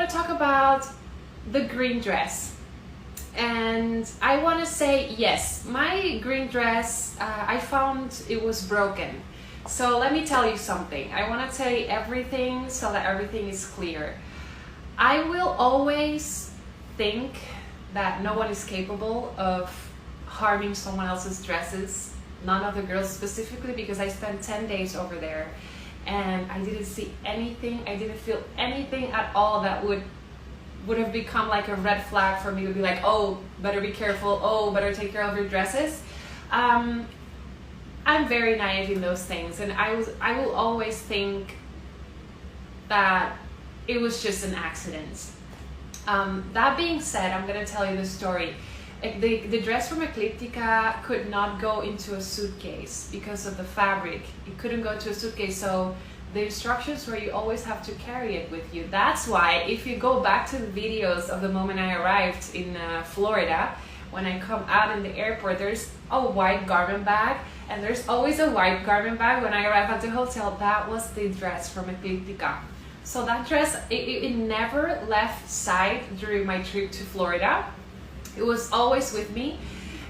to talk about the green dress. And I want to say, yes, my green dress, I found it was broken. So let me tell you something. I want to tell you everything so that everything is clear. I will always think that no one is capable of harming someone else's dresses, none of the girls specifically, because I spent 10 days over there and I didn't see anything, I didn't feel anything at all that would have become like a red flag for me to be like, oh, better be careful, oh, better take care of your dresses. I'm very naive in those things, and I will always think that it was just an accident. That being said, I'm going to tell you the story. The dress from Ecliptica could not go into a suitcase because of the fabric. It couldn't go to a suitcase, so the instructions were you always have to carry it with you. That's why if you go back to the videos of the moment I arrived in Florida, when I come out in the airport, there's a white garment bag, and there's always a white garment bag when I arrive at the hotel. That was the dress from Ecliptica. So that dress, it never left sight during my trip to Florida. It was always with me,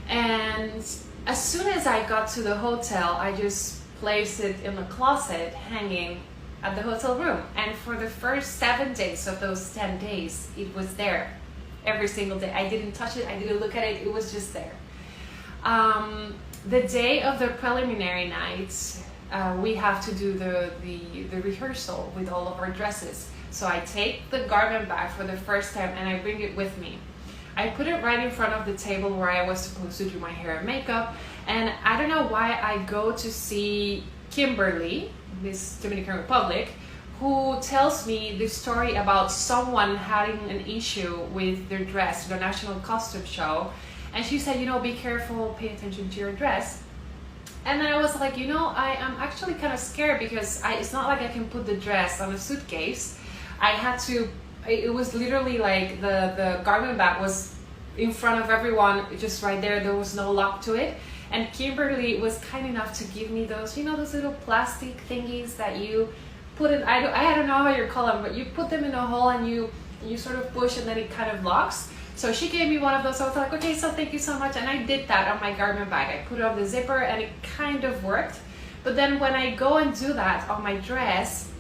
and as soon as I got to the hotel, I just placed it in the closet hanging at the hotel room. And for the first 7 days of those 10 days, it was there every single day. I didn't touch it, I didn't look at it, it was just there. The day of the preliminary nights, we have to do the rehearsal with all of our dresses. So I take the garment bag for the first time and I bring it with me. I put it right in front of the table where I was supposed to do my hair and makeup, and I don't know why I go to see Kimberly, Miss Dominican Republic, who tells me this story about someone having an issue with their dress, the National Costume Show, and she said, you know, be careful, pay attention to your dress. And then I was like, you know, I am actually kind of scared because it's not like I can put the dress on a suitcase. I had to, it was literally like the garment bag was in front of everyone, just right there. There was no lock to it. And Kimberly was kind enough to give me those, you know, those little plastic thingies that you put in, I don't know how you call them, but you put them in a hole and you sort of push and then it kind of locks. So she gave me one of those. I was like, okay, so thank you so much. And I did that on my garment bag. I put it on the zipper and it kind of worked. But then when I go and do that on my dress,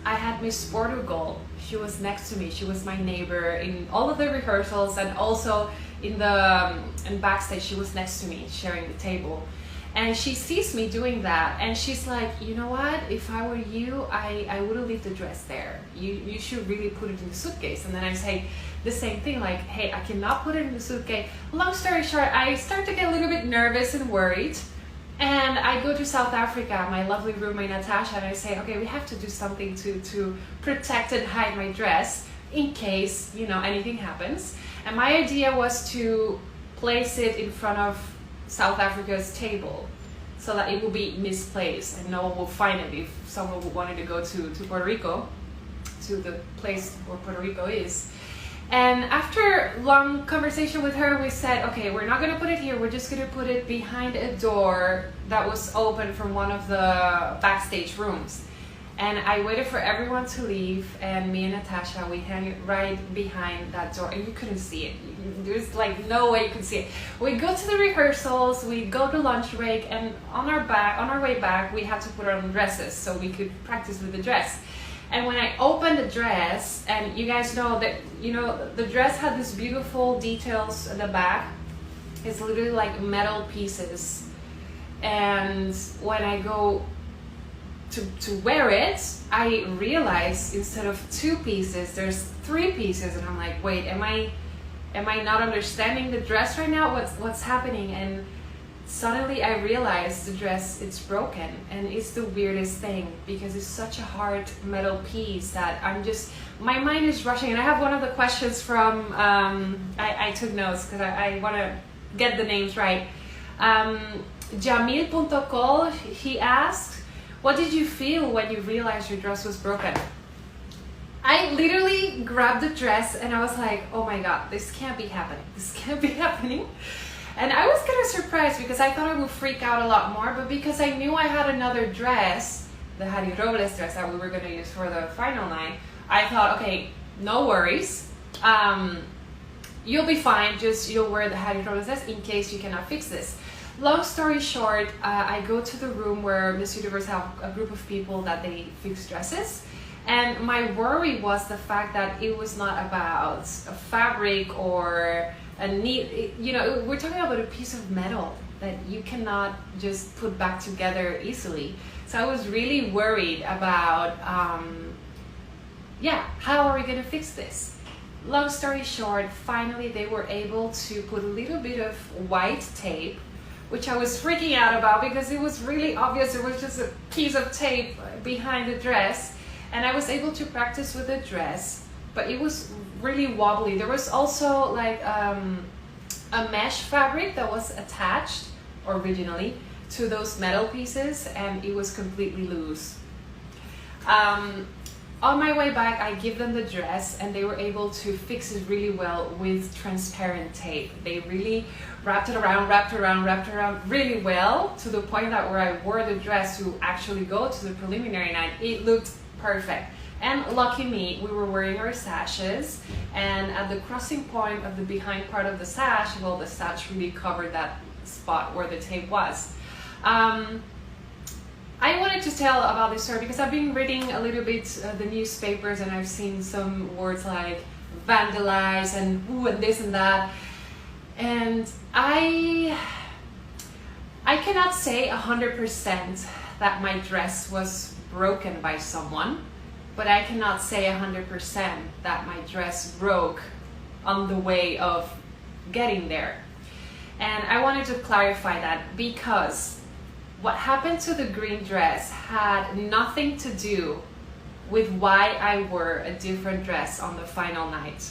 I had Miss Portugal. She was next to me. She was my neighbor in all of the rehearsals, and also in backstage. She was next to me sharing the table. And she sees me doing that, and she's like, you know what, if I were you, I wouldn't leave the dress there. You should really put it in the suitcase. And then I say the same thing, like, hey, I cannot put it in the suitcase. Long story short, I start to get a little bit nervous and worried, and I go to South Africa, my lovely roommate Natasha, and I say, okay, we have to do something to protect and hide my dress in case, you know, anything happens. And my idea was to place it in front of South Africa's table so that it will be misplaced and no one will find it if someone wanted to go to Puerto Rico, to the place where Puerto Rico is. And after long conversation with her, we said, okay, we're not gonna put it here, we're just gonna put it behind a door that was open from one of the backstage rooms. And I waited for everyone to leave, and me and Natasha, we hang it right behind that door, and you couldn't see it. There's like no way you could see it. We go to the rehearsals, we go to lunch break, and on our way back, we had to put on dresses so we could practice with the dress. And when I opened the dress, and you guys know that, you know, the dress had these beautiful details in the back. It's literally like metal pieces. And when I go to wear it, I realize instead of 2 pieces, there's 3 pieces, and I'm like, wait, am I not understanding the dress right now? What's happening? And suddenly I realized the dress, it's broken, and it's the weirdest thing because it's such a hard metal piece that my mind is rushing. And I have one of the questions from, I took notes because I want to get the names right. Jamil.col, he asked, what did you feel when you realized your dress was broken? I literally grabbed the dress and I was like, oh my God, this can't be happening. This can't be happening. And I was kind of surprised because I thought I would freak out a lot more, but because I knew I had another dress, the Harry Robles dress that we were going to use for the final night, I thought, okay, no worries. You'll be fine, just you'll wear the hydrolysis in case you cannot fix this. Long story short, I go to the room where Miss Universe have a group of people that they fix dresses, and my worry was the fact that it was not about a fabric or a neat, you know, we're talking about a piece of metal that you cannot just put back together easily. So I was really worried about, how are we gonna fix this? Long story short, finally they were able to put a little bit of white tape, which I was freaking out about because it was really obvious it was just a piece of tape behind the dress, and I was able to practice with the dress, but it was really wobbly. There was also like a mesh fabric that was attached originally to those metal pieces, and it was completely loose. On my way back, I give them the dress, and they were able to fix it really well with transparent tape. They really wrapped it around really well, to the point that where I wore the dress to actually go to the preliminary night, it looked perfect. And lucky me, we were wearing our sashes, and at the crossing point of the behind part of the sash, well, the sash really covered that spot where the tape was. I wanted to tell about this story because I've been reading a little bit the newspapers, and I've seen some words like vandalize and ooh and this and that, and I cannot say 100% that my dress was broken by someone, but I cannot say 100% that my dress broke on the way of getting there. And I wanted to clarify that because what happened to the green dress had nothing to do with why I wore a different dress on the final night.